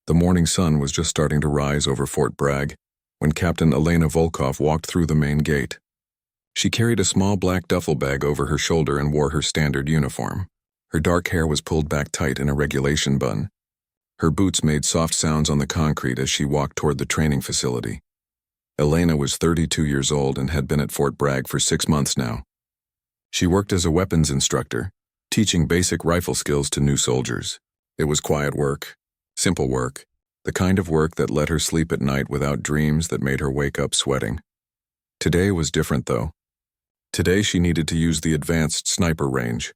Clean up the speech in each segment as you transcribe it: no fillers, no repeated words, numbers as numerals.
The morning sun was just starting to rise over Fort Bragg when Captain Elena Volkov walked through the main gate. She carried a small black duffel bag over her shoulder and wore her standard uniform. Her dark hair was pulled back tight in a regulation bun. Her boots made soft sounds on the concrete as she walked toward the training facility. Elena was 32 years old and had been at Fort Bragg for 6 months now. She worked as a weapons instructor, teaching basic rifle skills to new soldiers. It was quiet work, simple work, the kind of work that let her sleep at night without dreams that made her wake up sweating. Today was different, though. Today she needed to use the advanced sniper range.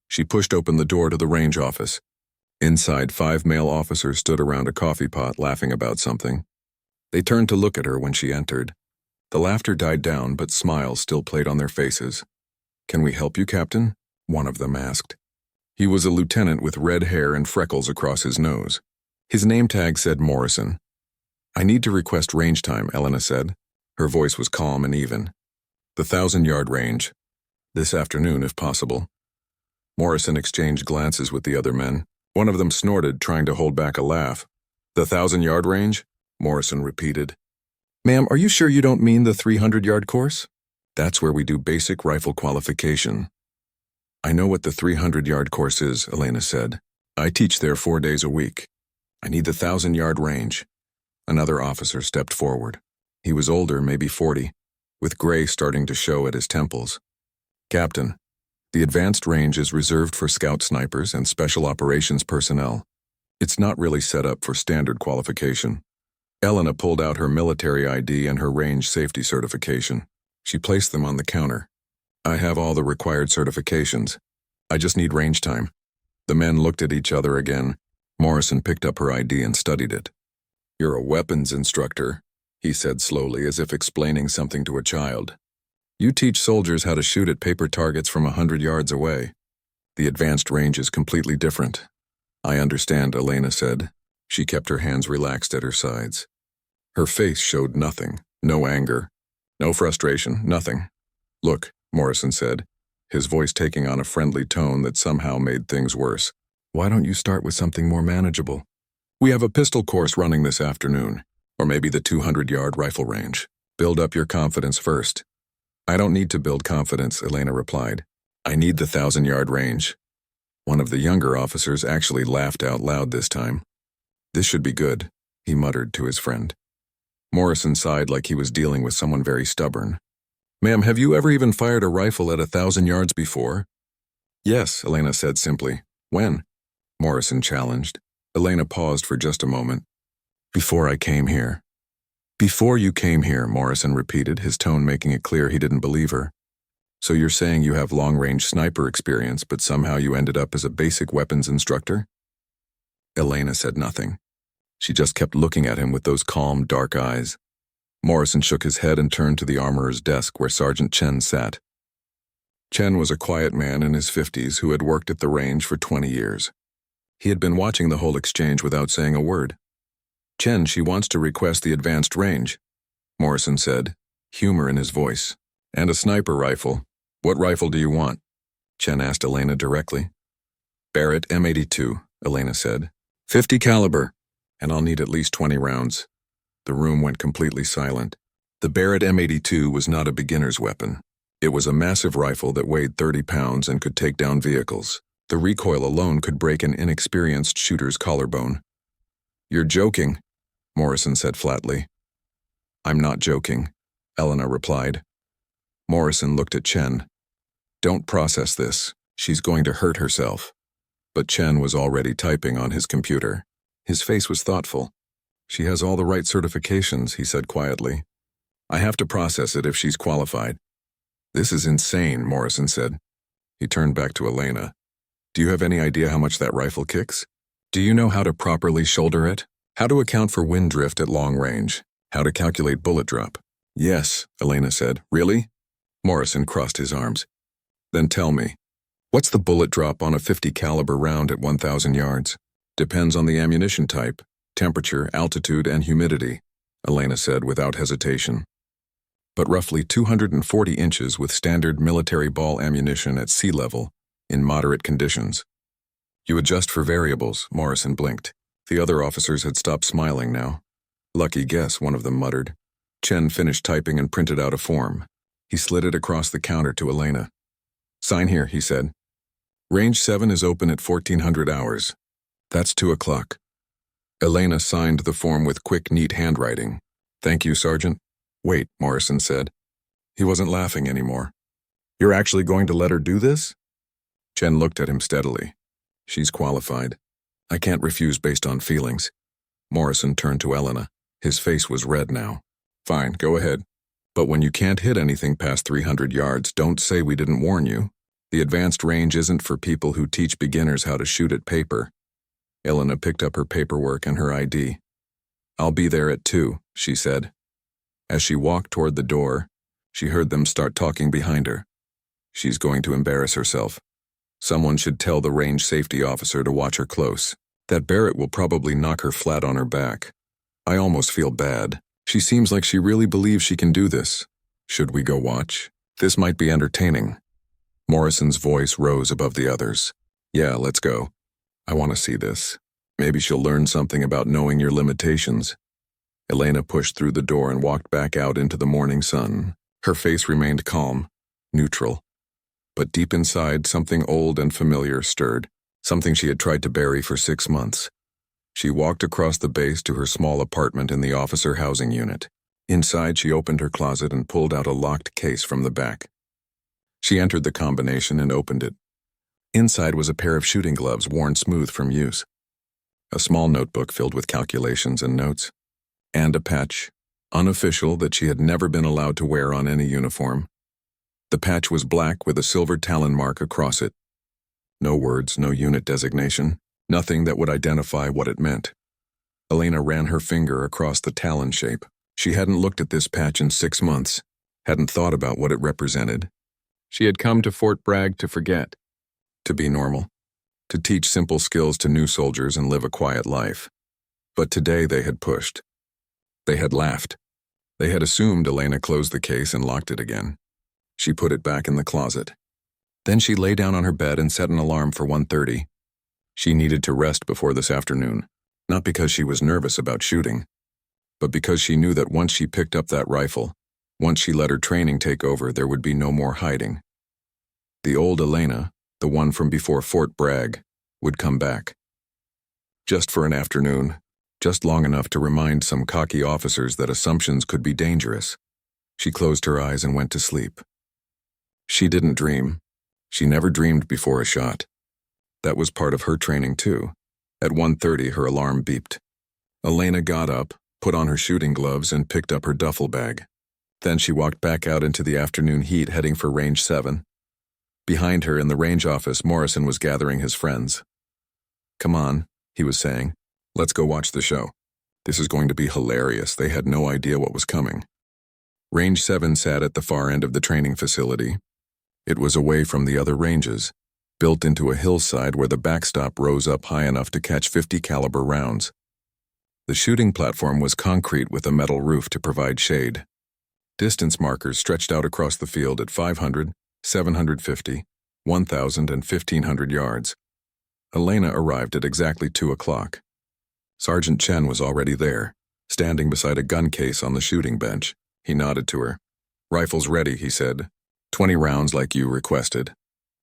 She pushed open the door to the range office. Inside, 5 male officers stood around a coffee pot laughing about something. They turned to look at her when she entered. The laughter died down, but smiles still played on their faces. "Can we help you, Captain?" one of them asked. He was a lieutenant with red hair and freckles across his nose. His name tag said Morrison. "I need to request range time," Elena said. Her voice was calm and even. "The 1,000-yard range. This afternoon, if possible." Morrison exchanged glances with the other men. One of them snorted, trying to hold back a laugh. "The 1,000-yard range?" Morrison repeated. "Ma'am, are you sure you don't mean the 300-yard course?" "That's where we do basic rifle qualification." "I know what the 300-yard course is," Elena said. "I teach there 4 days a week. I need the 1,000-yard range." Another officer stepped forward. He was older, maybe 40, with gray starting to show at his temples. "Captain, the advanced range is reserved for scout snipers and special operations personnel. It's not really set up for standard qualification." Elena pulled out her military ID and her range safety certification. She placed them on the counter. "I have all the required certifications. I just need range time." The men looked at each other again. Morrison picked up her ID and studied it. "You're a weapons instructor," he said slowly, as if explaining something to a child. "You teach soldiers how to shoot at paper targets from 100 yards away. The advanced range is completely different." "I understand," Elena said. She kept her hands relaxed at her sides. Her face showed nothing, no anger, no frustration, nothing. "Look," Morrison said, his voice taking on a friendly tone that somehow made things worse. "Why don't you start with something more manageable? We have a pistol course running this afternoon, or maybe the 200-yard rifle range. Build up your confidence first." "I don't need to build confidence," Elena replied. "I need the 1,000-yard range." One of the younger officers actually laughed out loud this time. "This should be good," he muttered to his friend. Morrison sighed like he was dealing with someone very stubborn. "Ma'am, have you ever even fired a rifle at 1,000 yards before?" "Yes," Elena said simply. "When?" Morrison challenged. Elena paused for just a moment. "Before I came here." "Before you came here," Morrison repeated, his tone making it clear he didn't believe her. "So you're saying you have long-range sniper experience, but somehow you ended up as a basic weapons instructor?" Elena said nothing. She just kept looking at him with those calm, dark eyes. Morrison shook his head and turned to the armorer's desk where Sergeant Chen sat. Chen was a quiet man in his 50s who had worked at the range for 20 years. He had been watching the whole exchange without saying a word. "Chen, she wants to request the advanced range," Morrison said, humor in his voice. "And a sniper rifle. What rifle do you want?" Chen asked Elena directly. "Barrett M82, Elena said. 50 caliber, and I'll need at least 20 rounds. The room went completely silent. The Barrett M82 was not a beginner's weapon. It was a massive rifle that weighed 30 pounds and could take down vehicles. The recoil alone could break an inexperienced shooter's collarbone. "You're joking," Morrison said flatly. "I'm not joking," Elena replied. Morrison looked at Chen. "Don't process this. She's going to hurt herself." But Chen was already typing on his computer. His face was thoughtful. "She has all the right certifications," he said quietly. "I have to process it if she's qualified." "This is insane," Morrison said. He turned back to Elena. "Do you have any idea how much that rifle kicks? Do you know how to properly shoulder it? How to account for wind drift at long range? How to calculate bullet drop?" "Yes," Elena said. "Really?" Morrison crossed his arms. "Then tell me, what's the bullet drop on a 50 caliber round at 1,000 yards? "Depends on the ammunition type, temperature, altitude, and humidity," Elena said without hesitation. "But roughly 240 inches with standard military ball ammunition at sea level, in moderate conditions." "You adjust for variables," Morrison blinked. The other officers had stopped smiling now. Lucky guess, one of them muttered. Chen finished typing and printed out a form. He slid it across the counter to Elena. "Sign here," he said. "Range 7 is open at 1400 hours. That's 2 o'clock." Elena signed the form with quick, neat handwriting. "Thank you, Sergeant." "Wait," Morrison said. He wasn't laughing anymore. "You're actually going to let her do this?" Chen looked at him steadily. "She's qualified. I can't refuse based on feelings." Morrison turned to Elena. His face was red now. "Fine, go ahead. But when you can't hit anything past 300 yards, don't say we didn't warn you. The advanced range isn't for people who teach beginners how to shoot at paper." Elena picked up her paperwork and her ID. "I'll be there at 2, she said. As she walked toward the door, she heard them start talking behind her. She's going to embarrass herself. Someone should tell the range safety officer to watch her close. That Barrett will probably knock her flat on her back. I almost feel bad. She seems like she really believes she can do this. Should we go watch? This might be entertaining." Morrison's voice rose above the others. "Yeah, let's go. I want to see this. Maybe she'll learn something about knowing your limitations." Elena pushed through the door and walked back out into the morning sun. Her face remained calm, neutral. But deep inside, something old and familiar stirred, something she had tried to bury for 6 months. She walked across the base to her small apartment in the officer housing unit. Inside, she opened her closet and pulled out a locked case from the back. She entered the combination and opened it. Inside was a pair of shooting gloves worn smooth from use, a small notebook filled with calculations and notes, and a patch, unofficial, that she had never been allowed to wear on any uniform. The patch was black with a silver Talon mark across it. No words, no unit designation, nothing that would identify what it meant. Elena ran her finger across the Talon shape. She hadn't looked at this patch in 6 months, hadn't thought about what it represented. She had come to Fort Bragg to forget, to be normal, to teach simple skills to new soldiers and live a quiet life. But today they had pushed. They had laughed. They had assumed Elena closed the case and locked it again. She put it back in the closet. Then she lay down on her bed and set an alarm for 1:30. She needed to rest before this afternoon, not because she was nervous about shooting, but because she knew that once she picked up that rifle, once she let her training take over, there would be no more hiding. The old Elena, the one from before Fort Bragg, would come back. Just for an afternoon, just long enough to remind some cocky officers that assumptions could be dangerous. She closed her eyes and went to sleep. She didn't dream. She never dreamed before a shot. That was part of her training too. At 1:30, her alarm beeped. Elena got up, put on her shooting gloves, and picked up her duffel bag. Then she walked back out into the afternoon heat, heading for Range 7. Behind her in the range office, Morrison was gathering his friends. "Come on," he was saying. "Let's go watch the show. This is going to be hilarious." They had no idea what was coming. Range 7 sat at the far end of the training facility. It was away from the other ranges, built into a hillside where the backstop rose up high enough to catch 50 caliber rounds. The shooting platform was concrete with a metal roof to provide shade. Distance markers stretched out across the field at 500, 750, 1,000, and 1,500 yards. Elena arrived at exactly 2 o'clock. Sergeant Chen was already there, standing beside a gun case on the shooting bench. He nodded to her. "Rifles ready," he said. 20 rounds like you requested.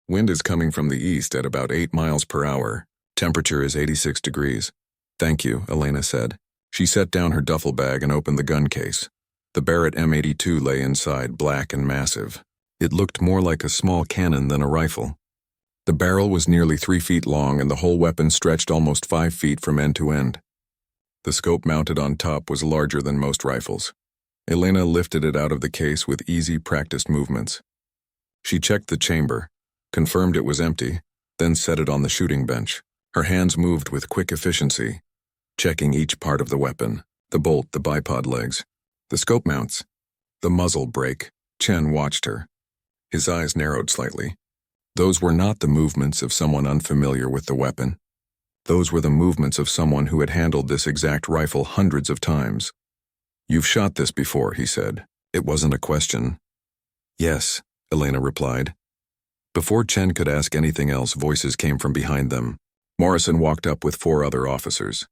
Wind is coming from the east at about 8 miles per hour. Temperature is 86 degrees. "Thank you," Elena said. She set down her duffel bag and opened the gun case. The Barrett M82 lay inside, black and massive. It looked more like a small cannon than a rifle. The barrel was nearly 3 feet long, and the whole weapon stretched almost 5 feet from end to end. The scope mounted on top was larger than most rifles. Elena lifted it out of the case with easy, practiced movements. She checked the chamber, confirmed it was empty, then set it on the shooting bench. Her hands moved with quick efficiency, checking each part of the weapon: the bolt, the bipod legs, the scope mounts, the muzzle brake. Chen watched her. His eyes narrowed slightly. Those were not the movements of someone unfamiliar with the weapon. Those were the movements of someone who had handled this exact rifle hundreds of times. "You've shot this before," he said. It wasn't a question. "Yes," Elena replied. Before Chen could ask anything else, voices came from behind them. Morrison walked up with 4 other officers.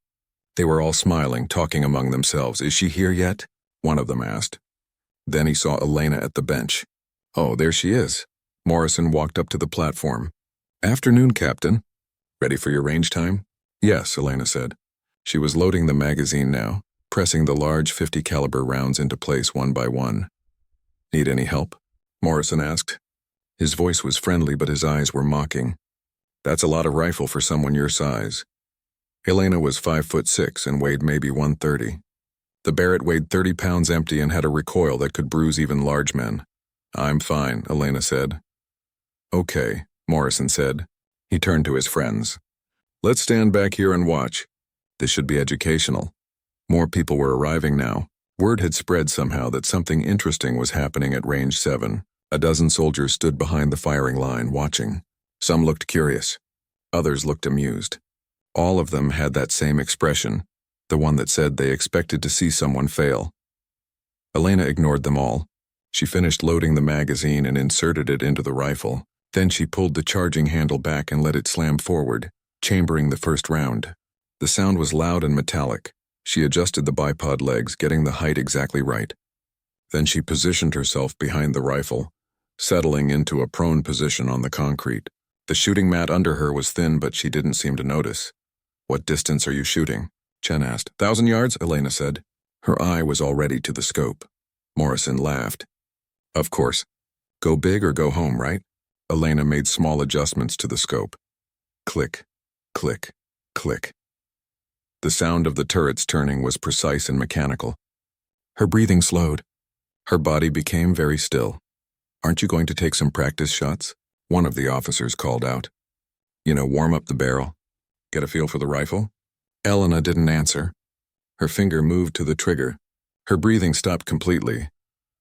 They were all smiling, talking among themselves. "Is she here yet?" one of them asked. Then he saw Elena at the bench. "Oh, there she is." Morrison walked up to the platform. "Afternoon, Captain. Ready for your range time?" "Yes," Elena said. She was loading the magazine now, pressing the large 50 caliber rounds into place one by one. "Need any help?" Morrison asked. His voice was friendly, but his eyes were mocking. "That's a lot of rifle for someone your size." Elena was 5'6" and weighed maybe 130. The Barrett weighed 30 pounds empty and had a recoil that could bruise even large men. "I'm fine," Elena said. "Okay," Morrison said. He turned to his friends. "Let's stand back here and watch. This should be educational." More people were arriving now. Word had spread somehow that something interesting was happening at Range 7. A dozen soldiers stood behind the firing line, watching. Some looked curious. Others looked amused. All of them had that same expression, the one that said they expected to see someone fail. Elena ignored them all. She finished loading the magazine and inserted it into the rifle. Then she pulled the charging handle back and let it slam forward, chambering the first round. The sound was loud and metallic. She adjusted the bipod legs, getting the height exactly right. Then she positioned herself behind the rifle, settling into a prone position on the concrete. The shooting mat under her was thin, but she didn't seem to notice. "What distance are you shooting?" Chen asked. 1,000 yards, Elena said. Her eye was already to the scope. Morrison laughed. "Of course. Go big or go home, right?" Elena made small adjustments to the scope. Click, click, click. The sound of the turrets turning was precise and mechanical. Her breathing slowed. Her body became very still. "Aren't you going to take some practice shots?" one of the officers called out. "Warm up the barrel. Get a feel for the rifle?" Elena didn't answer. Her finger moved to the trigger. Her breathing stopped completely.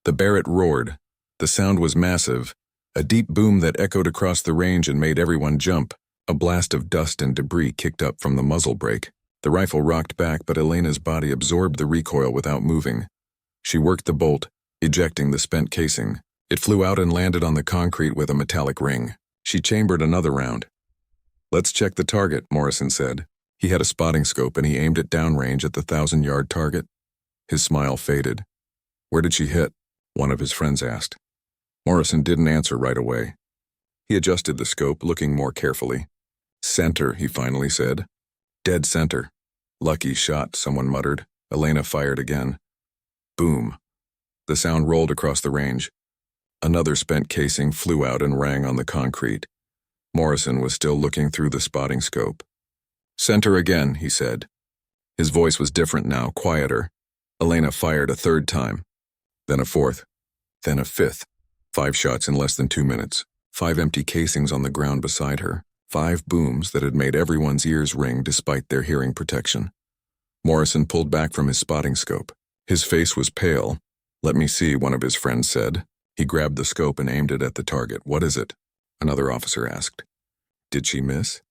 The Barrett roared. The sound was massive, a deep boom that echoed across the range and made everyone jump. A blast of dust and debris kicked up from the muzzle brake. The rifle rocked back, but Elena's body absorbed the recoil without moving. She worked the bolt, ejecting the spent casing. It flew out and landed on the concrete with a metallic ring. She chambered another round. "Let's check the target," Morrison said. He had a spotting scope and he aimed it downrange at the 1,000-yard target. His smile faded. "Where did she hit?" one of his friends asked. Morrison didn't answer right away. He adjusted the scope, looking more carefully. "Center," he finally said. "Dead center." "Lucky shot," someone muttered. Elena fired again. Boom. The sound rolled across the range. Another spent casing flew out and rang on the concrete. Morrison was still looking through the spotting scope. "Center again," he said. His voice was different now, quieter. Elena fired a third time. Then a fourth. Then a fifth. 5 shots in less than 2 minutes. 5 empty casings on the ground beside her. 5 booms that had made everyone's ears ring despite their hearing protection. Morrison pulled back from his spotting scope. His face was pale. "Let me see," one of his friends said. He grabbed the scope and aimed it at the target. "What is it?" another officer asked. "Did she miss?"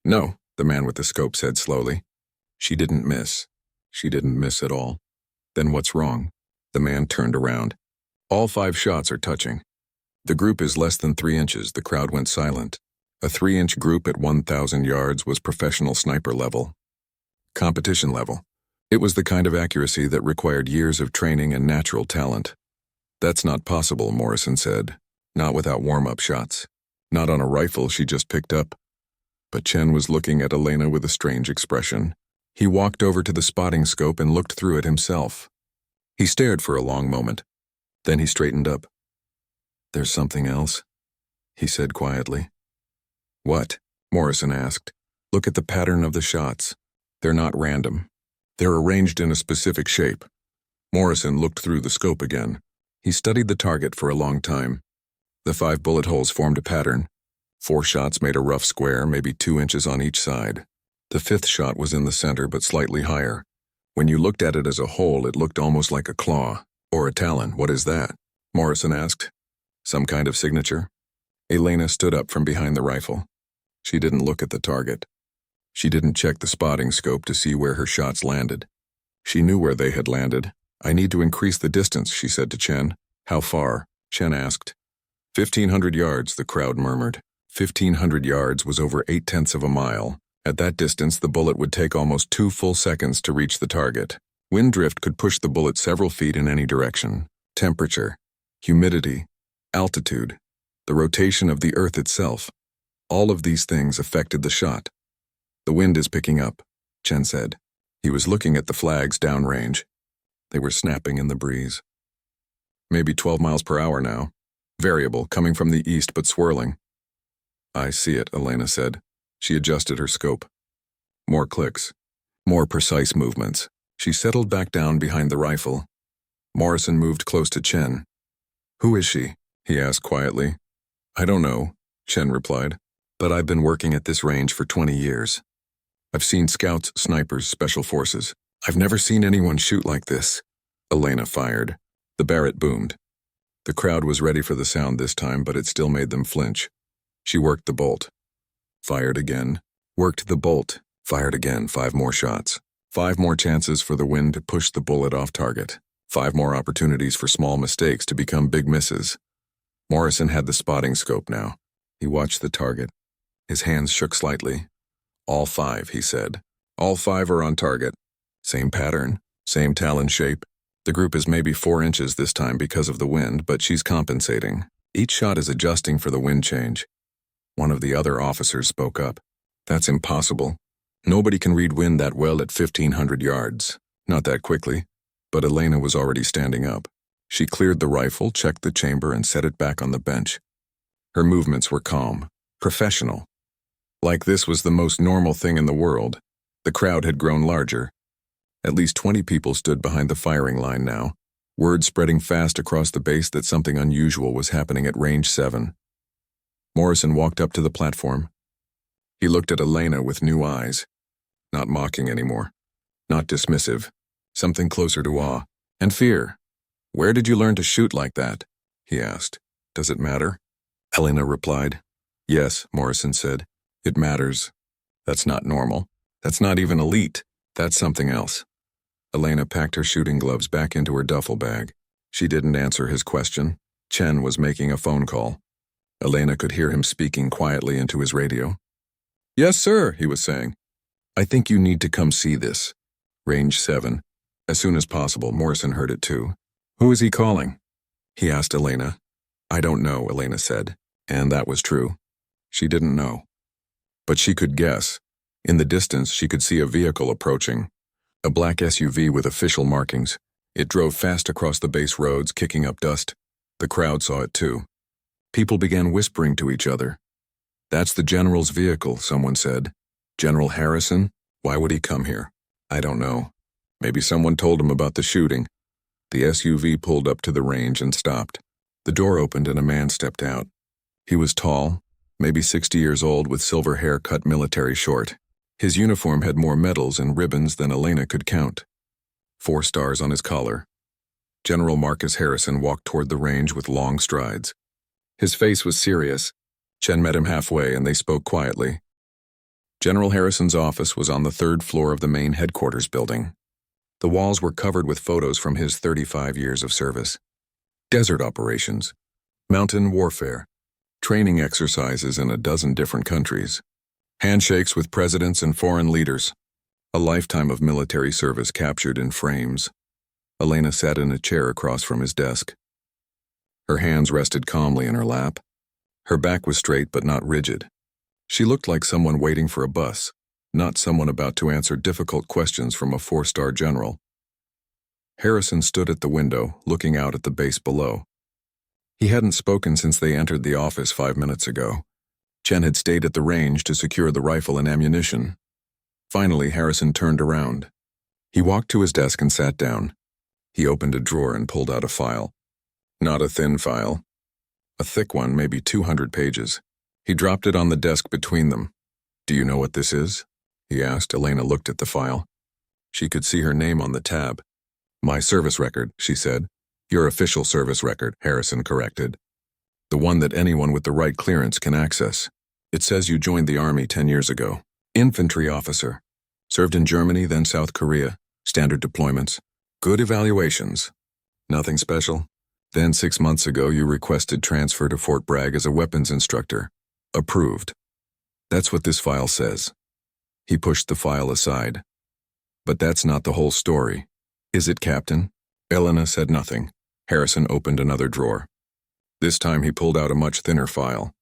"No," the man with the scope said slowly. "She didn't miss. She didn't miss at all." "Then what's wrong?" The man turned around. "All 5 shots are touching. The group is less than 3 inches." The crowd went silent. A 3-inch group at 1,000 yards was professional sniper level. Competition level. It was the kind of accuracy that required years of training and natural talent. "That's not possible," Morrison said. "Not without warm-up shots. Not on a rifle she just picked up." But Chen was looking at Elena with a strange expression. He walked over to the spotting scope and looked through it himself. He stared for a long moment. Then he straightened up. "There's something else," he said quietly. "What?" Morrison asked. "Look at the pattern of the shots. They're not random. They're arranged in a specific shape." Morrison looked through the scope again. He studied the target for a long time. The 5 bullet holes formed a pattern. 4 shots made a rough square, maybe 2 inches on each side. The 5th shot was in the center, but slightly higher. When you looked at it as a whole, it looked almost like a claw. "Or a talon. What is that?" Morrison asked. "Some kind of signature?" Elena stood up from behind the rifle. She didn't look at the target. She didn't check the spotting scope to see where her shots landed. She knew where they had landed. "I need to increase the distance," she said to Chen. "How far?" Chen asked. 1,500 yards, the crowd murmured. 1,500 yards was over 8/10 of a mile, At that distance, the bullet would take almost 2 full seconds to reach the target. Wind drift could push the bullet several feet in any direction. Temperature, humidity, altitude, the rotation of the Earth itself. All of these things affected the shot. "The wind is picking up," Chen said. He was looking at the flags downrange. They were snapping in the breeze. "Maybe 12 miles per hour now. Variable, coming from the east but swirling." "I see it," Elena said. She adjusted her scope. More clicks. More precise movements. She settled back down behind the rifle. Morrison moved close to Chen. "Who is she?" he asked quietly. "I don't know," Chen replied. "But I've been working at this range for 20 years. I've seen scouts, snipers, special forces. I've never seen anyone shoot like this." Elena fired. The Barrett boomed. The crowd was ready for the sound this time, but it still made them flinch. She worked the bolt. Fired again. Worked the bolt. Fired again. 5 more shots. 5 more chances for the wind to push the bullet off target. 5 more opportunities for small mistakes to become big misses. Morrison had the spotting scope now. He watched the target. His hands shook slightly. "All 5, he said. "All 5 are on target. Same pattern, same talon shape. The group is maybe 4 inches this time because of the wind, but she's compensating. Each shot is adjusting for the wind change." One of the other officers spoke up. "That's impossible. Nobody can read wind that well at 1,500 yards. Not that quickly." But Elena was already standing up. She cleared the rifle, checked the chamber, and set it back on the bench. Her movements were calm, professional. Like this was the most normal thing in the world. The crowd had grown larger. At least 20 people stood behind the firing line now, word spreading fast across the base that something unusual was happening at range 7. Morrison walked up to the platform. He looked at Elena with new eyes. Not mocking anymore. Not dismissive. Something closer to awe. And fear. "Where did you learn to shoot like that?" he asked. "Does it matter?" Elena replied. "Yes," Morrison said. "It matters. That's not normal. That's not even elite. That's something else." Elena packed her shooting gloves back into her duffel bag. She didn't answer his question. Chen was making a phone call. Elena could hear him speaking quietly into his radio. "Yes, sir," he was saying. "I think you need to come see this. Range 7. As soon as possible." Morrison heard it too. "Who is he calling?" he asked Elena. "I don't know," Elena said. And that was true. She didn't know. But she could guess. In the distance, she could see a vehicle approaching. A black SUV with official markings. It drove fast across the base roads, kicking up dust. The crowd saw it too. People began whispering to each other. "That's the general's vehicle," someone said. "General Harrison? Why would he come here?" "I don't know. Maybe someone told him about the shooting." The SUV pulled up to the range and stopped. The door opened and a man stepped out. He was tall, maybe 60 years old, with silver hair cut military short. His uniform had more medals and ribbons than Elena could count. 4 stars on his collar. General Marcus Harrison walked toward the range with long strides. His face was serious. Chen met him halfway and they spoke quietly. General Harrison's office was on the 3rd floor of the main headquarters building. The walls were covered with photos from his 35 years of service. Desert operations, mountain warfare, training exercises in a dozen different countries, handshakes with presidents and foreign leaders, a lifetime of military service captured in frames. Elena sat in a chair across from his desk. Her hands rested calmly in her lap. Her back was straight but not rigid. She looked like someone waiting for a bus, not someone about to answer difficult questions from a 4-star general. Harrison stood at the window, looking out at the base below. He hadn't spoken since they entered the office 5 minutes ago. Chen had stayed at the range to secure the rifle and ammunition. Finally, Harrison turned around. He walked to his desk and sat down. He opened a drawer and pulled out a file. Not a thin file. A thick one, maybe 200 pages. He dropped it on the desk between them. "Do you know what this is?" he asked. Elena looked at the file. She could see her name on the tab. "My service record," she said. "Your official service record," Harrison corrected. "The one that anyone with the right clearance can access. It says you joined the Army 10 years ago. Infantry officer. Served in Germany, then South Korea. Standard deployments. Good evaluations. Nothing special. Then 6 months ago you requested transfer to Fort Bragg as a weapons instructor. Approved. That's what this file says." He pushed the file aside. But that's not the whole story. Is it, Captain? Elena said nothing. Harrison opened another drawer. This time he pulled out a much thinner file.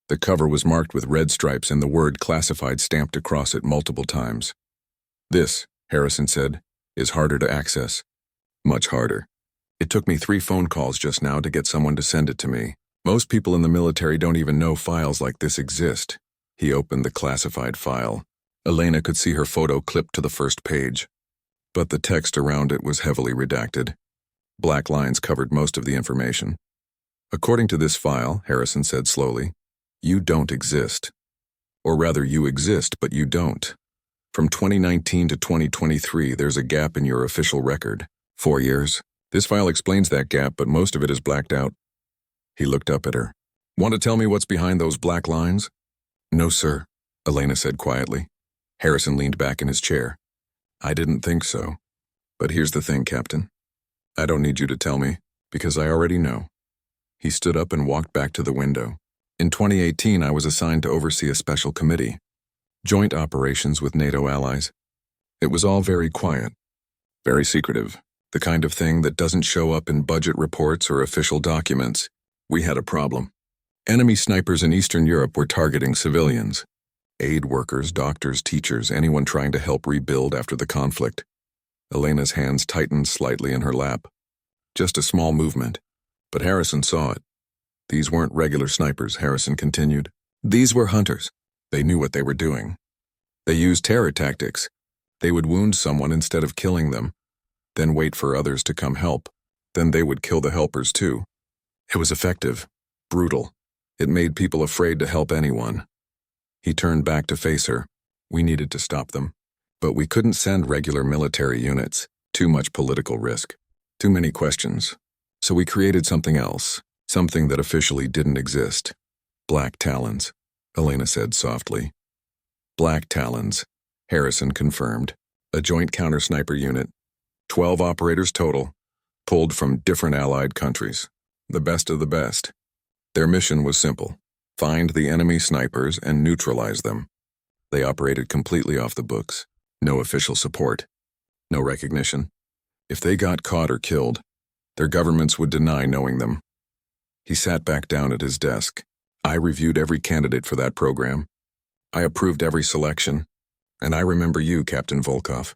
The cover was marked with red stripes and the word classified stamped across it multiple times. This, Harrison said, is harder to access. Much harder. It took me 3 phone calls just now to get someone to send it to me. Most people in the military don't even know files like this exist. He opened the classified file. Elena could see her photo clipped to the first page. But the text around it was heavily redacted. Black lines covered most of the information. According to this file, Harrison said slowly, you don't exist. Or rather, you exist, but you don't. From 2019 to 2023, there's a gap in your official record. 4 years. This file explains that gap, but most of it is blacked out. He looked up at her. Want to tell me what's behind those black lines? No, sir, Elena said quietly. Harrison leaned back in his chair. I didn't think so. But here's the thing, Captain. I don't need you to tell me, because I already know. He stood up and walked back to the window. In 2018, I was assigned to oversee a special committee. Joint operations with NATO allies. It was all very quiet. Very secretive. The kind of thing that doesn't show up in budget reports or official documents. We had a problem. Enemy snipers in Eastern Europe were targeting civilians. Aid workers, doctors, teachers, anyone trying to help rebuild after the conflict. Elena's hands tightened slightly in her lap. Just a small movement. But Harrison saw it. These weren't regular snipers, Harrison continued. These were hunters. They knew what they were doing. They used terror tactics. They would wound someone instead of killing them, then wait for others to come help. Then they would kill the helpers too. It was effective, brutal. It made people afraid to help anyone. He turned back to face her. We needed to stop them. But we couldn't send regular military units. Too much political risk. Too many questions. So we created something else. Something that officially didn't exist. Black Talons, Elena said softly. Black Talons, Harrison confirmed. A joint counter-sniper unit. 12 operators total, pulled from different allied countries. The best of the best. Their mission was simple. Find the enemy snipers and neutralize them. They operated completely off the books. No official support. No recognition. If they got caught or killed, their governments would deny knowing them. He sat back down at his desk. I reviewed every candidate for that program. I approved every selection. And I remember you, Captain Volkov.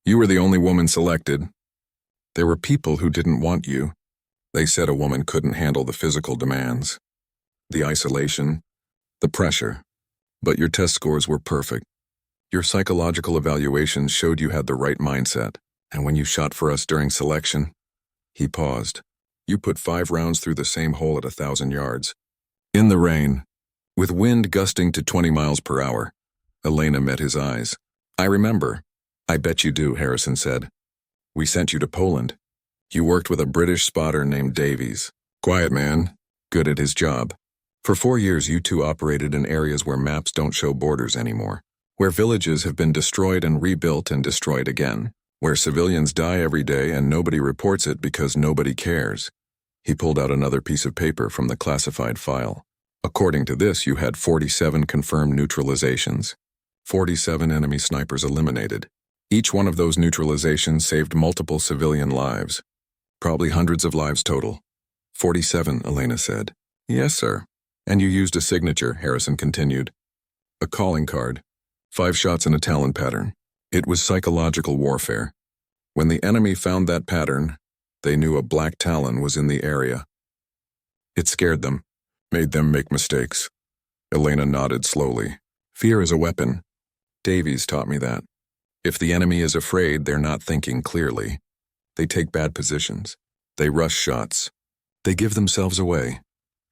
You were the only woman selected. There were people who didn't want you. They said a woman couldn't handle the physical demands, the isolation, the pressure. But your test scores were perfect. Your psychological evaluations showed you had the right mindset. And when you shot for us during selection, he paused. You put 5 rounds through the same hole at 1,000 yards. In the rain, with wind gusting to 20 miles per hour. Elena met his eyes. I remember. I bet you do, Harrison said. We sent you to Poland. You worked with a British spotter named Davies. Quiet man, good at his job. For 4 years you two operated in areas where maps don't show borders anymore, where villages have been destroyed and rebuilt and destroyed again, where civilians die every day and nobody reports it because nobody cares. He pulled out another piece of paper from the classified file. According to this, you had 47 confirmed neutralizations. 47 enemy snipers eliminated. Each one of those neutralizations saved multiple civilian lives. Probably hundreds of lives total. 47, Elena said. Yes, sir. And you used a signature, Harrison continued. A calling card. 5 shots in a Talon pattern. It was psychological warfare. When the enemy found that pattern, they knew a black Talon was in the area. It scared them, made them make mistakes. Elena nodded slowly. Fear is a weapon. Davies taught me that. If the enemy is afraid, they're not thinking clearly. They take bad positions. They rush shots. They give themselves away.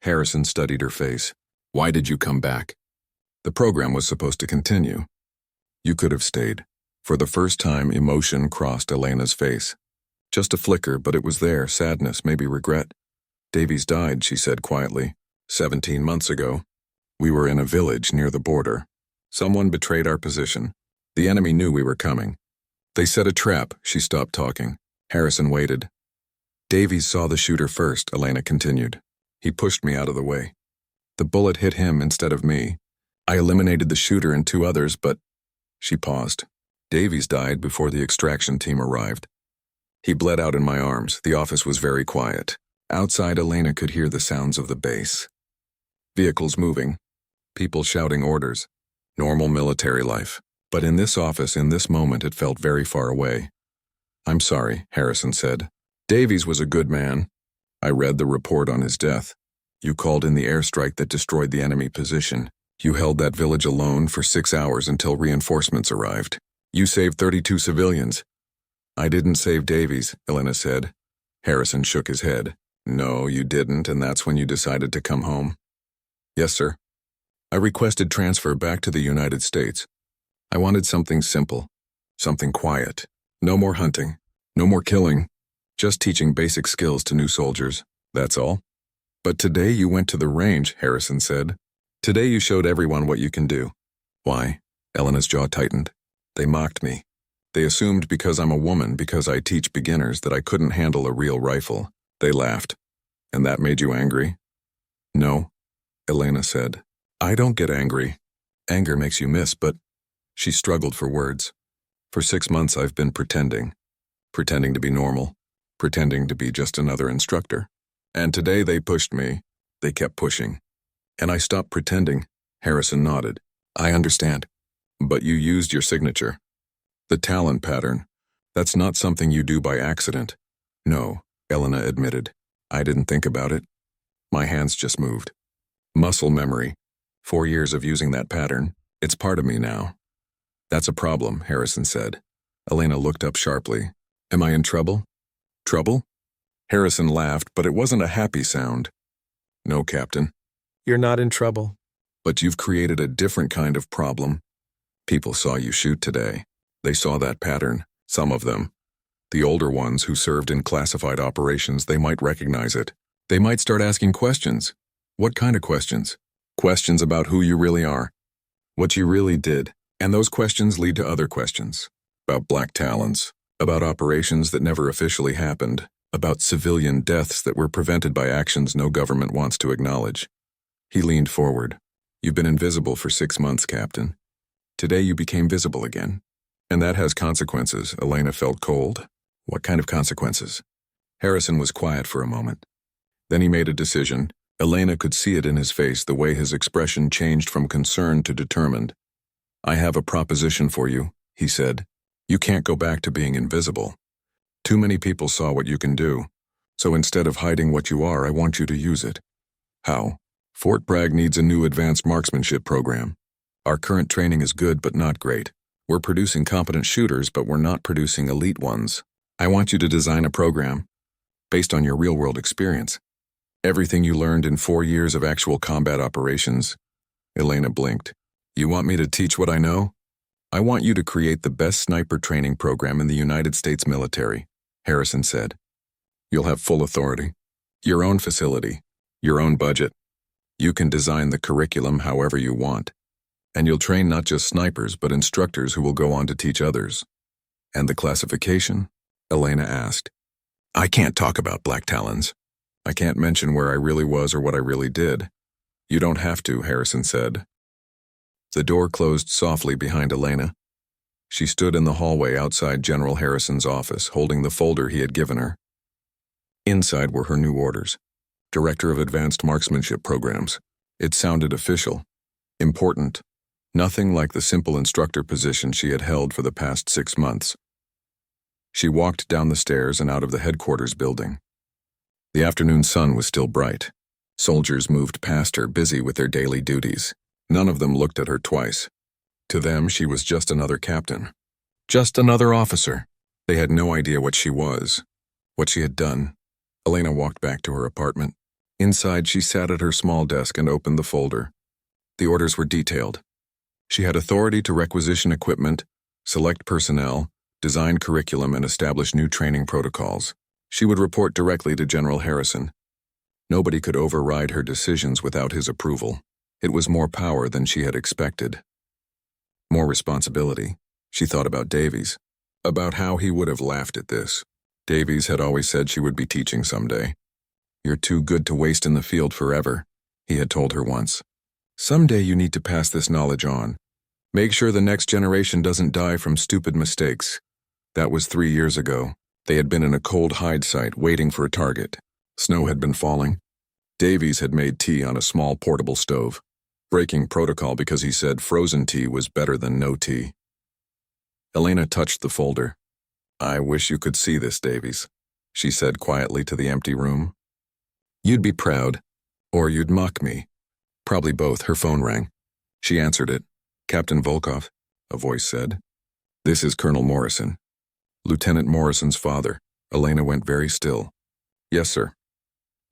Harrison studied her face. Why did you come back? The program was supposed to continue. You could have stayed. For the first time, emotion crossed Elena's face. Just a flicker, but it was there, sadness, maybe regret. Davies died, she said quietly. 17 months ago. We were in a village near the border. Someone betrayed our position. The enemy knew we were coming. They set a trap. She stopped talking. Harrison waited. Davies saw the shooter first, Elena continued. He pushed me out of the way. The bullet hit him instead of me. I eliminated the shooter and 2 others, but She paused. Davies died before the extraction team arrived. He bled out in my arms. The office was very quiet. Outside, Elena could hear the sounds of the base. Vehicles moving, people shouting orders. Normal military life. But in this office, in this moment, it felt very far away. "I'm sorry," Harrison said. "Davies was a good man. I read the report on his death. You called in the airstrike that destroyed the enemy position. You held that village alone for 6 hours until reinforcements arrived. You saved 32 civilians." "I didn't save Davies," Elena said. Harrison shook his head. "No, you didn't, and that's when you decided to come home." "Yes, sir. I requested transfer back to the United States. I wanted something simple, something quiet. No more hunting, no more killing, just teaching basic skills to new soldiers, that's all." "But today you went to the range," Harrison said. "Today you showed everyone what you can do." "Why?" Elena's jaw tightened. "They mocked me. They assumed because I'm a woman, because I teach beginners, that I couldn't handle a real rifle. They laughed. And that made you angry?" "No," Elena said. "I don't get angry. Anger makes you miss, but—" She struggled for words. "For 6 months I've been pretending to be normal, pretending to be just another instructor. And today they pushed me. They kept pushing. And I stopped pretending." Harrison nodded. "I understand. But you used your signature. The Talon pattern. That's not something you do by accident." "No," Elena admitted. "I didn't think about it. My hands just moved. Muscle memory. 4 years of using that pattern. It's part of me now." "That's a problem," Harrison said. Elena looked up sharply. "Am I in trouble?" "Trouble?" Harrison laughed, but it wasn't a happy sound. "No, Captain. You're not in trouble. But you've created a different kind of problem. People saw you shoot today. They saw that pattern, some of them. The older ones who served in classified operations, they might recognize it. They might start asking questions. What kind of questions? Questions about who you really are, what you really did. And those questions lead to other questions. About black Talons, about operations that never officially happened, about civilian deaths that were prevented by actions no government wants to acknowledge." He leaned forward. "You've been invisible for 6 months, Captain. Today you became visible again. And that has consequences." Elena felt cold. "What kind of consequences?" Harrison was quiet for a moment. Then he made a decision. Elena could see it in his face, the way his expression changed from concerned to determined. "I have a proposition for you," he said. "You can't go back to being invisible. Too many people saw what you can do. So instead of hiding what you are, I want you to use it." "How?" "Fort Bragg needs a new advanced marksmanship program. Our current training is good but not great. We're producing competent shooters, but we're not producing elite ones. I want you to design a program based on your real-world experience. Everything you learned in 4 years of actual combat operations." Elena blinked. "You want me to teach what I know?" "I want you to create the best sniper training program in the United States military," Harrison said. "You'll have full authority. Your own facility. Your own budget. You can design the curriculum however you want. And you'll train not just snipers, but instructors who will go on to teach others." "And the classification?" Elena asked. "I can't talk about black Talons. I can't mention where I really was or what I really did." "You don't have to," Harrison said. The door closed softly behind Elena. She stood in the hallway outside General Harrison's office, holding the folder he had given her. Inside were her new orders. Director of Advanced Marksmanship Programs. It sounded official, important, nothing like the simple instructor position she had held for the past 6 months. She walked down the stairs and out of the headquarters building. The afternoon sun was still bright. Soldiers moved past her, busy with their daily duties. None of them looked at her twice. To them, she was just another captain. Just another officer. They had no idea what she was, what she had done. Elena walked back to her apartment. Inside, she sat at her small desk and opened the folder. The orders were detailed. She had authority to requisition equipment, select personnel, design curriculum, and establish new training protocols. She would report directly to General Harrison. Nobody could override her decisions without his approval. It was more power than she had expected. More responsibility. She thought about Davies, about how he would have laughed at this. Davies had always said she would be teaching someday. "You're too good to waste in the field forever," he had told her once. "Someday you need to pass this knowledge on. Make sure the next generation doesn't die from stupid mistakes. That was 3 years ago. They had been in a cold hide site waiting for a target. Snow had been falling. Davies had made tea on a small portable stove, breaking protocol because he said frozen tea was better than no tea. Elena touched the folder. I wish you could see this, Davies, she said quietly to the empty room. You'd be proud, or you'd mock me. Probably both. Her phone rang. She answered it. Captain Volkov, a voice said. This is Colonel Morrison. Lieutenant Morrison's father. Elena went very still. Yes, sir.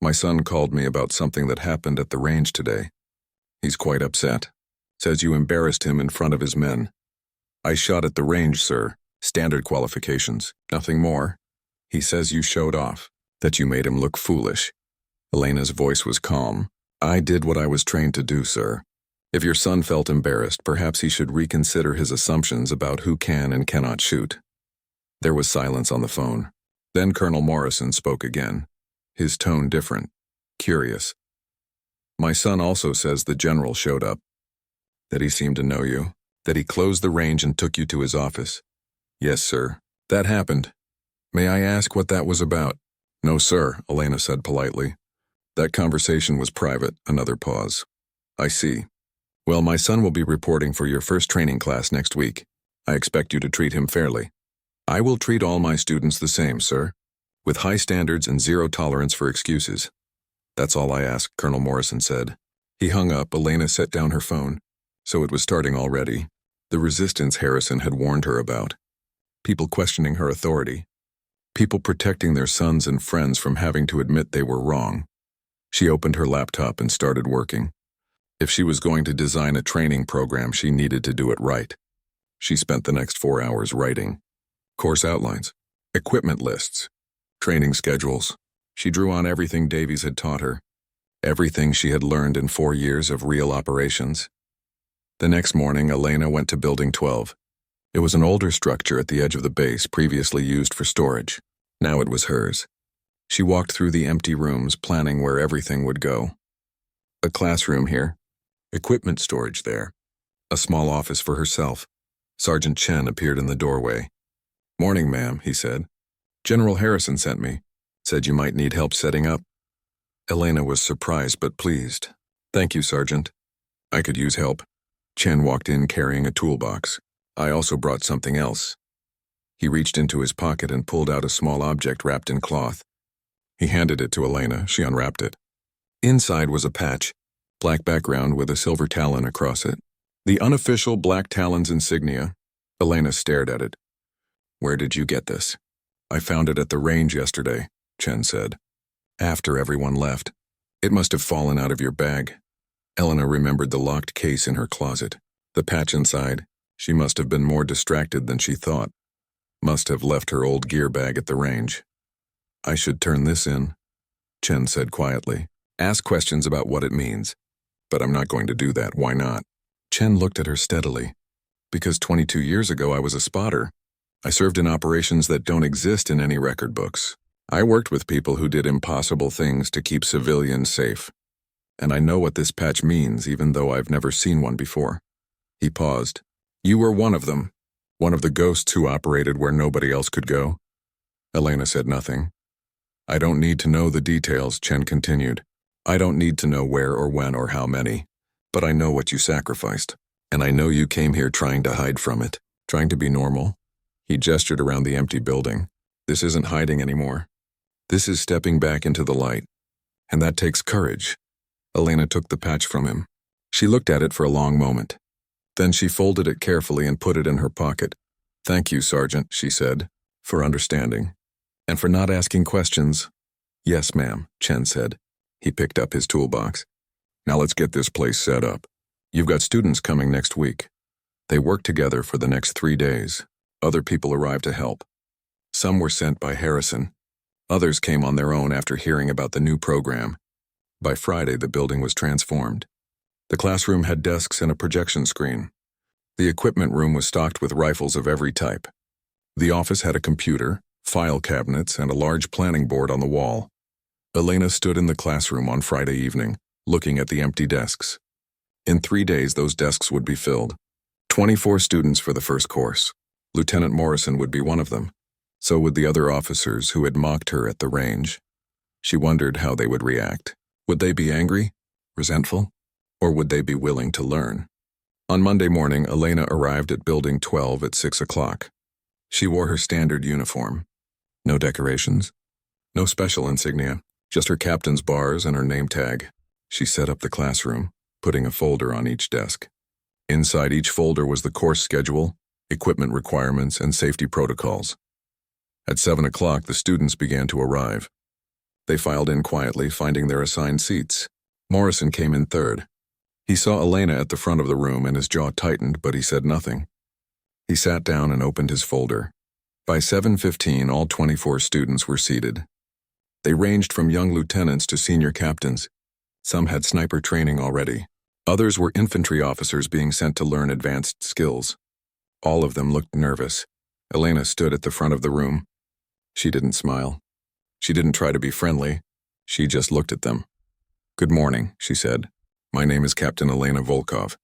My son called me about something that happened at the range today. He's quite upset. Says you embarrassed him in front of his men. I shot at the range, sir. Standard qualifications. Nothing more. He says you showed off, that you made him look foolish. Elena's voice was calm. I did what I was trained to do, sir. If your son felt embarrassed, perhaps he should reconsider his assumptions about who can and cannot shoot. There was silence on the phone. Then Colonel Morrison spoke again, his tone different, curious. My son also says the general showed up, that he seemed to know you, that he closed the range and took you to his office. Yes, sir. That happened. May I ask what that was about? No, sir, Elena said politely. That conversation was private. Another pause. I see. Well, my son will be reporting for your first training class next week. I expect you to treat him fairly. I will treat all my students the same, sir, with high standards and zero tolerance for excuses. That's all I ask, Colonel Morrison said. He hung up. Elena set down her phone. So it was starting already. The resistance Harrison had warned her about. People questioning her authority. People protecting their sons and friends from having to admit they were wrong. She opened her laptop and started working. If she was going to design a training program, she needed to do it right. She spent the next 4 hours writing. Course outlines, equipment lists, training schedules. She drew on everything Davies had taught her, everything she had learned in 4 years of real operations. The next morning, Elena went to Building 12. It was an older structure at the edge of the base, previously used for storage. Now it was hers. She walked through the empty rooms, planning where everything would go. A classroom here, equipment storage there, a small office for herself. Sergeant Chen appeared in the doorway. Morning, ma'am, he said. General Harrison sent me. Said you might need help setting up. Elena was surprised but pleased. Thank you, Sergeant. I could use help. Chen walked in carrying a toolbox. I also brought something else. He reached into his pocket and pulled out a small object wrapped in cloth. He handed it to Elena. She unwrapped it. Inside was a patch, black background with a silver talon across it. The unofficial black Talons insignia. Elena stared at it. Where did you get this? I found it at the range yesterday, Chen said. After everyone left. It must have fallen out of your bag. Elena remembered the locked case in her closet. The patch inside. She must have been more distracted than she thought. Must have left her old gear bag at the range. I should turn this in, Chen said quietly. Ask questions about what it means. But I'm not going to do that. Why not? Chen looked at her steadily. Because 22 years ago I was a spotter. I served in operations that don't exist in any record books. I worked with people who did impossible things to keep civilians safe. And I know what this patch means, even though I've never seen one before. He paused. You were one of them. One of the ghosts who operated where nobody else could go. Elena said nothing. I don't need to know the details, Chen continued. I don't need to know where or when or how many. But I know what you sacrificed. And I know you came here trying to hide from it, trying to be normal. He gestured around the empty building. This isn't hiding anymore. This is stepping back into the light. And that takes courage. Elena took the patch from him. She looked at it for a long moment. Then she folded it carefully and put it in her pocket. Thank you, Sergeant, she said, for understanding. And for not asking questions. Yes, ma'am, Chen said. He picked up his toolbox. Now let's get this place set up. You've got students coming next week. They work together for the next 3 days. Other people arrived to help. Some were sent by Harrison. Others came on their own after hearing about the new program. By Friday, the building was transformed. The classroom had desks and a projection screen. The equipment room was stocked with rifles of every type. The office had a computer, file cabinets, and a large planning board on the wall. Elena stood in the classroom on Friday evening, looking at the empty desks. In 3 days, those desks would be filled. 24 students for the first course. Lieutenant Morrison would be one of them. So would the other officers who had mocked her at the range. She wondered how they would react. Would they be angry, resentful, or would they be willing to learn? On Monday morning, Elena arrived at Building 12 at 6 o'clock. She wore her standard uniform. No decorations, no special insignia, just her captain's bars and her name tag. She set up the classroom, putting a folder on each desk. Inside each folder was the course schedule, equipment requirements, and safety protocols. At 7 o'clock, the students began to arrive. They filed in quietly, finding their assigned seats. Morrison came in third. He saw Elena at the front of the room and his jaw tightened, but he said nothing. He sat down and opened his folder. By 7:15, all 24 students were seated. They ranged from young lieutenants to senior captains. Some had sniper training already. Others were infantry officers being sent to learn advanced skills. All of them looked nervous. Elena stood at the front of the room. She didn't smile. She didn't try to be friendly. She just looked at them. "Good morning," she said. "My name is Captain Elena Volkov.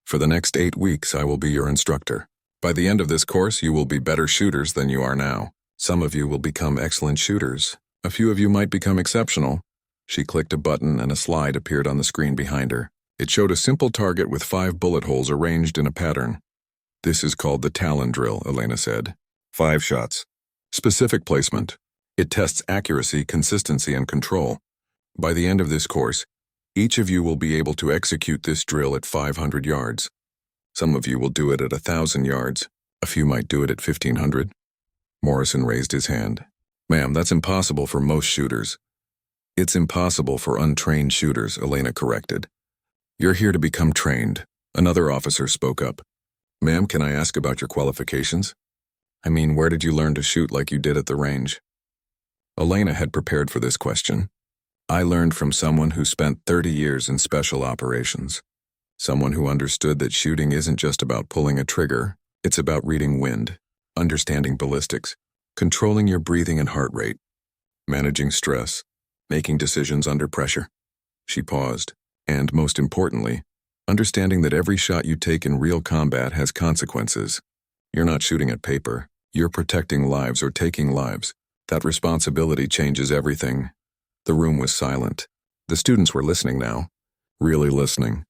For the next 8 weeks, I will be your instructor. By the end of this course, you will be better shooters than you are now. Some of you will become excellent shooters. A few of you might become exceptional." She clicked a button and a slide appeared on the screen behind her. It showed a simple target with 5 bullet holes arranged in a pattern. "This is called the Talon drill," Elena said. 5 shots. Specific placement. It tests accuracy, consistency, and control. By the end of this course, each of you will be able to execute this drill at 500 yards. Some of you will do it at 1,000 yards. A few might do it at 1,500. Morrison raised his hand. "Ma'am, that's impossible for most shooters." "It's impossible for untrained shooters," Elena corrected. "You're here to become trained." Another officer spoke up. "Ma'am, can I ask about your qualifications? I mean, where did you learn to shoot like you did at the range?" Elena had prepared for this question. "I learned from someone who spent 30 years in special operations. Someone who understood that shooting isn't just about pulling a trigger, it's about reading wind, understanding ballistics, controlling your breathing and heart rate, managing stress, making decisions under pressure." She paused, and most importantly, understanding that every shot you take in real combat has consequences. You're not shooting at paper, you're protecting lives or taking lives. That responsibility changes everything. The room was silent. The students were listening now, really listening.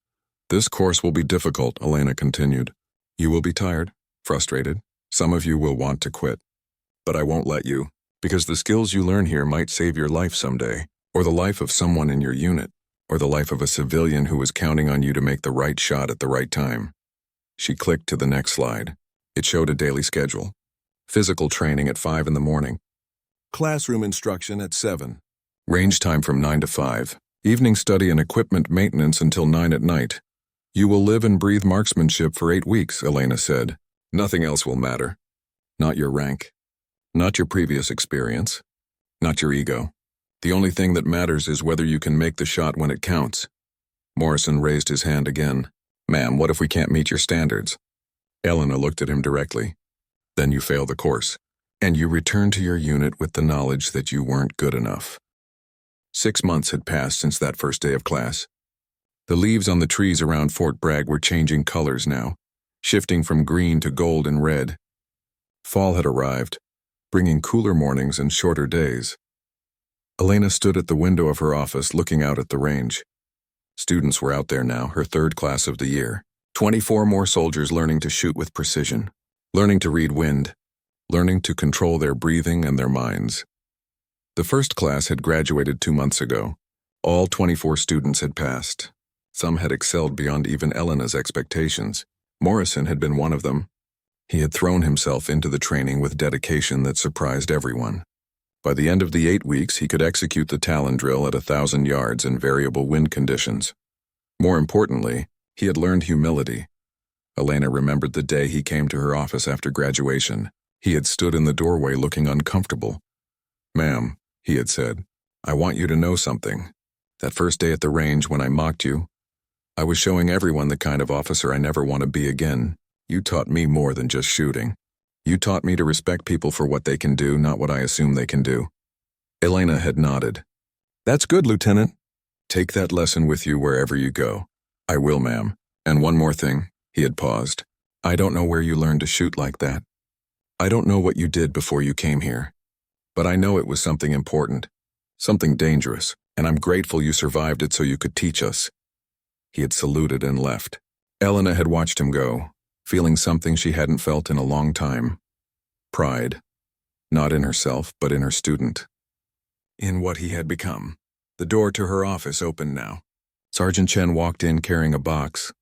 "This course will be difficult," Elena continued. "You will be tired, frustrated. Some of you will want to quit. But I won't let you, because the skills you learn here might save your life someday, or the life of someone in your unit, or the life of a civilian who was counting on you to make the right shot at the right time." She clicked to the next slide. It showed a daily schedule. Physical training at 5 in the morning. Classroom instruction at 7. Range time from 9 to 5. Evening study and equipment maintenance until 9 at night. "You will live and breathe marksmanship for 8 weeks, Elena said. "Nothing else will matter. Not your rank. Not your previous experience. Not your ego. The only thing that matters is whether you can make the shot when it counts." Morrison raised his hand again. "Ma'am, what if we can't meet your standards?" Elena looked at him directly. "Then you fail the course, and you return to your unit with the knowledge that you weren't good enough." 6 months had passed since that first day of class. The leaves on the trees around Fort Bragg were changing colors now, shifting from green to gold and red. Fall had arrived, bringing cooler mornings and shorter days. Elena stood at the window of her office looking out at the range. Students were out there now, her 3rd class of the year. 24 more soldiers learning to shoot with precision, learning to read wind, learning to control their breathing and their minds. The first class had graduated 2 months ago. All 24 students had passed. Some had excelled beyond even Elena's expectations. Morrison had been one of them. He had thrown himself into the training with dedication that surprised everyone. By the end of the 8 weeks, he could execute the Talon drill at 1,000 yards in variable wind conditions. More importantly, he had learned humility. Elena remembered the day he came to her office after graduation. He had stood in the doorway looking uncomfortable. "Ma'am," he had said, "I want you to know something. That first day at the range when I mocked you, I was showing everyone the kind of officer I never want to be again. You taught me more than just shooting. You taught me to respect people for what they can do, not what I assume they can do." Elena had nodded. "That's good, Lieutenant. Take that lesson with you wherever you go." "I will, ma'am. And one more thing." He had paused. I don't know where you learned to shoot like that. I don't know what you did before you came here. But I know it was something important, something dangerous, and I'm grateful you survived it so you could teach us." He had saluted and left. Elena had watched him go, feeling something she hadn't felt in a long time. Pride. Not in herself, but in her student. In what he had become. The door to her office opened now. Sergeant Chen walked in carrying a box.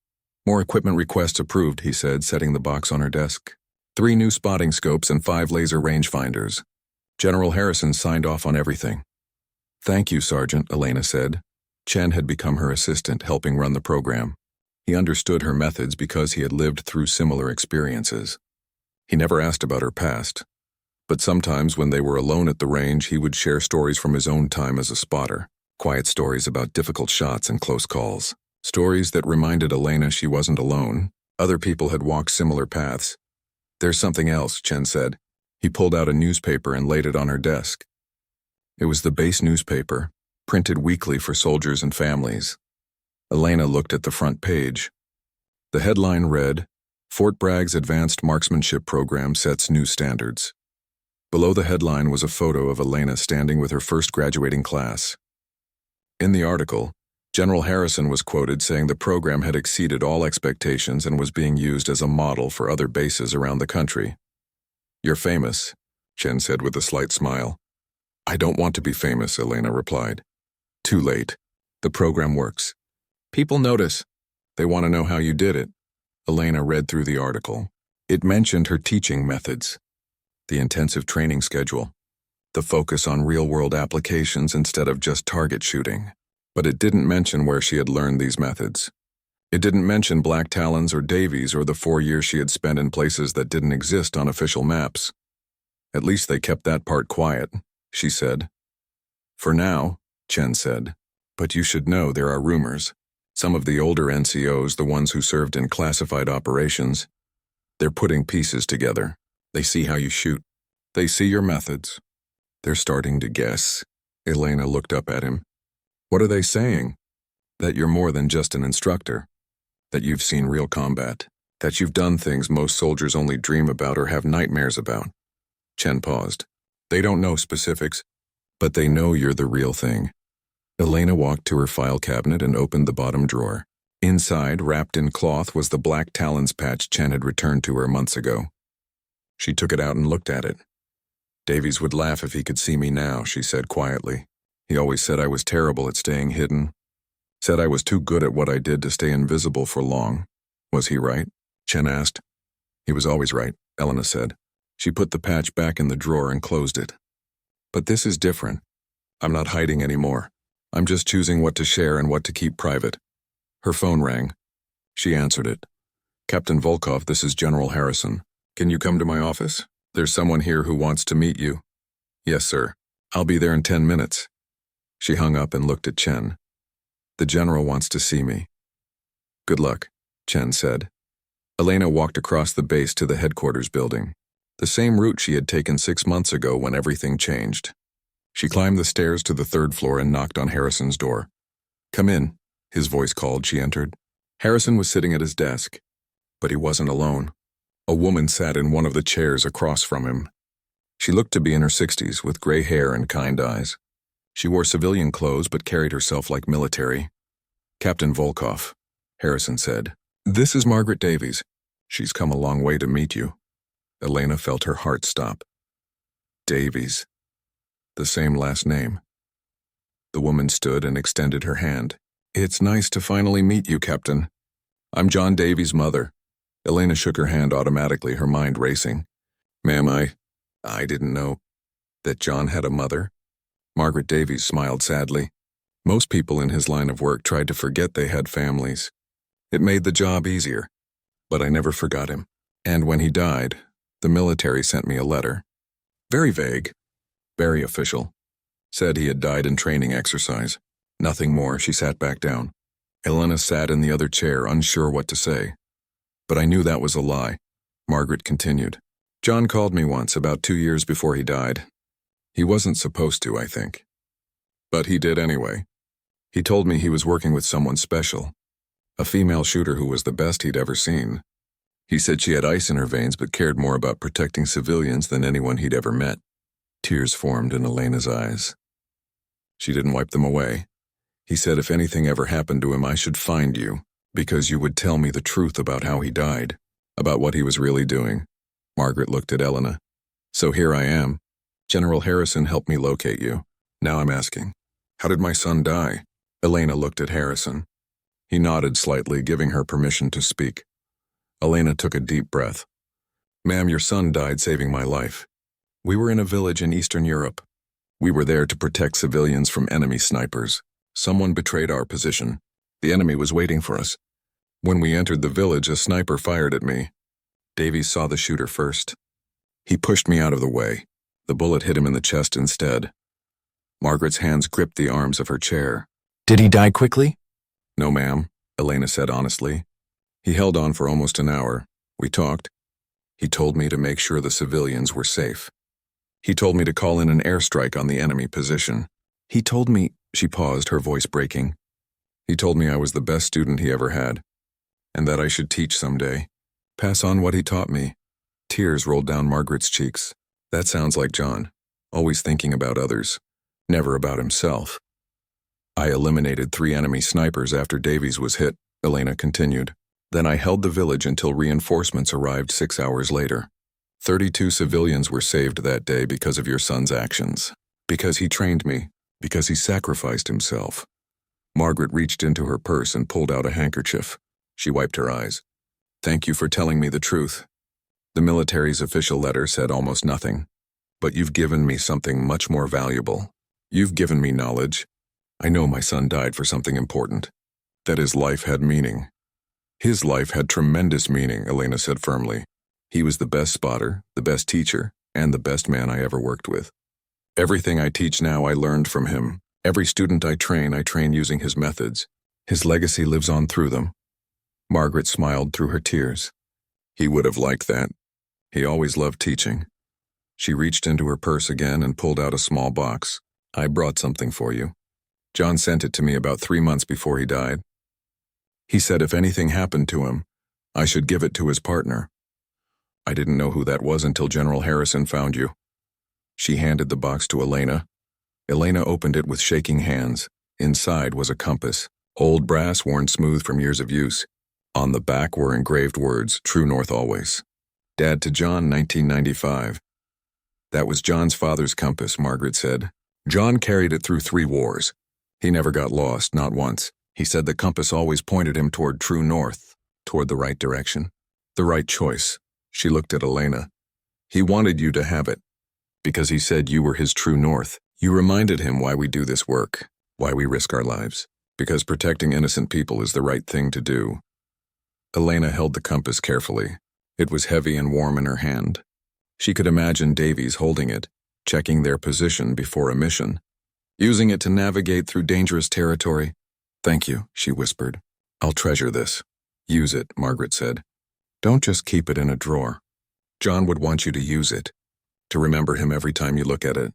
"More equipment requests approved," he said, setting the box on her desk. 3 new spotting scopes and 5 laser rangefinders. General Harrison signed off on everything. "Thank you, Sergeant," Elena said. Chen had become her assistant, helping run the program. He understood her methods because he had lived through similar experiences. He never asked about her past, but sometimes when they were alone at the range, he would share stories from his own time as a spotter. Quiet stories about difficult shots and close calls. Stories that reminded Elena she wasn't alone. Other people had walked similar paths. "There's something else," Chen said. He pulled out a newspaper and laid it on her desk. It was the base newspaper, printed weekly for soldiers and families. Elena looked at the front page. The headline read, "Fort Bragg's Advanced Marksmanship Program Sets New Standards." Below the headline was a photo of Elena standing with her first graduating class. In the article, General Harrison was quoted saying the program had exceeded all expectations and was being used as a model for other bases around the country. "You're famous," Chen said with a slight smile. "I don't want to be famous," Elena replied. "Too late. The program works. People notice. They want to know how you did it." Elena read through the article. It mentioned her teaching methods, the intensive training schedule, the focus on real-world applications instead of just target shooting. But it didn't mention where she had learned these methods. It didn't mention Black Talons or Davies or the 4 years she had spent in places that didn't exist on official maps. "At least they kept that part quiet," she said. "For now," Chen said. "But you should know there are rumors. Some of the older NCOs, the ones who served in classified operations, they're putting pieces together. They see how you shoot. They see your methods. They're starting to guess." Elena looked up at him. "What are they saying?" "That you're more than just an instructor. That you've seen real combat. That you've done things most soldiers only dream about or have nightmares about." Chen paused. "They don't know specifics, but they know you're the real thing." Elena walked to her file cabinet and opened the bottom drawer. Inside, wrapped in cloth, was the Black Talons patch Chen had returned to her months ago. She took it out and looked at it. "Davies would laugh if he could see me now," she said quietly. "He always said I was terrible at staying hidden. Said I was too good at what I did to stay invisible for long. Was he right?" Chen asked. "He was always right," Elena said. She put the patch back in the drawer and closed it. "But this is different. I'm not hiding anymore. I'm just choosing what to share and what to keep private." Her phone rang. She answered it. "Captain Volkov, this is General Harrison. Can you come to my office? There's someone here who wants to meet you." "Yes, sir. I'll be there in 10 minutes. She hung up and looked at Chen. "The general wants to see me." "Good luck," Chen said. Elena walked across the base to the headquarters building, the same route she had taken 6 months ago when everything changed. She climbed the stairs to the 3rd floor and knocked on Harrison's door. "Come in," his voice called. She entered. Harrison was sitting at his desk, but he wasn't alone. A woman sat in one of the chairs across from him. She looked to be in her 60s, with gray hair and kind eyes. She wore civilian clothes but carried herself like military. "Captain Volkov," Harrison said. "This is Margaret Davies. She's come a long way to meet you." Elena felt her heart stop. Davies. The same last name. The woman stood and extended her hand. "It's nice to finally meet you, Captain. I'm John Davies' mother." Elena shook her hand automatically, her mind racing. "Ma'am, I didn't know that John had a mother." Margaret Davies smiled sadly. Most people in his line of work tried to forget they had families. It made the job easier. But I never forgot him. And when he died, the military sent me a letter. Very vague, very official. Said he had died in training exercise. Nothing more. She sat back down. Elena sat in the other chair, unsure what to say. But I knew that was a lie. Margaret continued. "John called me once, about 2 years before he died. He wasn't supposed to, I think. But he did anyway. He told me he was working with someone special, a female shooter who was the best he'd ever seen. He said she had ice in her veins but cared more about protecting civilians than anyone he'd ever met. Tears formed in Elena's eyes. She didn't wipe them away. He said if anything ever happened to him, I should find you, because you would tell me the truth about how he died, about what he was really doing. Margaret looked at Elena. So here I am. General Harrison helped me locate you. Now I'm asking, how did my son die? Elena looked at Harrison. He nodded slightly, giving her permission to speak. Elena took a deep breath. Ma'am, your son died saving my life. We were in a village in Eastern Europe. We were there to protect civilians from enemy snipers. Someone betrayed our position. The enemy was waiting for us. When we entered the village, a sniper fired at me. Davies saw the shooter first. He pushed me out of the way. The bullet hit him in the chest instead. Margaret's hands gripped the arms of her chair. Did he die quickly? No, ma'am, Elena said honestly. He held on for almost an hour. We talked. He told me to make sure the civilians were safe. He told me to call in an airstrike on the enemy position. He told me, she paused, her voice breaking. He told me I was the best student he ever had, and that I should teach someday, pass on what he taught me. Tears rolled down Margaret's cheeks. That sounds like John, always thinking about others, never about himself. I eliminated 3 enemy snipers after Davies was hit, Elena continued. Then I held the village until reinforcements arrived 6 hours later. 32 civilians were saved that day because of your son's actions. Because he trained me. Because he sacrificed himself. Margaret reached into her purse and pulled out a handkerchief. She wiped her eyes. Thank you for telling me the truth. The military's official letter said almost nothing. But you've given me something much more valuable. You've given me knowledge. I know my son died for something important. That his life had meaning. His life had tremendous meaning, Elena said firmly. He was the best spotter, the best teacher, and the best man I ever worked with. Everything I teach now I learned from him. Every student I train using his methods. His legacy lives on through them. Margaret smiled through her tears. He would have liked that. He always loved teaching. She reached into her purse again and pulled out a small box. I brought something for you. John sent it to me about 3 months before he died. He said if anything happened to him, I should give it to his partner. I didn't know who that was until General Harrison found you. She handed the box to Elena. Elena opened it with shaking hands. Inside was a compass, old brass worn smooth from years of use. On the back were engraved words, True North always. Dad to John, 1995. That was John's father's compass, Margaret said. John carried it through 3 wars. He never got lost, not once. He said the compass always pointed him toward true north, toward the right direction, the right choice. She looked at Elena. He wanted you to have it, because he said you were his true north. You reminded him why we do this work, why we risk our lives, because protecting innocent people is the right thing to do. Elena held the compass carefully. It was heavy and warm in her hand. She could imagine Davies holding it, checking their position before a mission, using it to navigate through dangerous territory. Thank you, she whispered. I'll treasure this. Use it, Margaret said. Don't just keep it in a drawer. John would want you to use it, to remember him every time you look at it.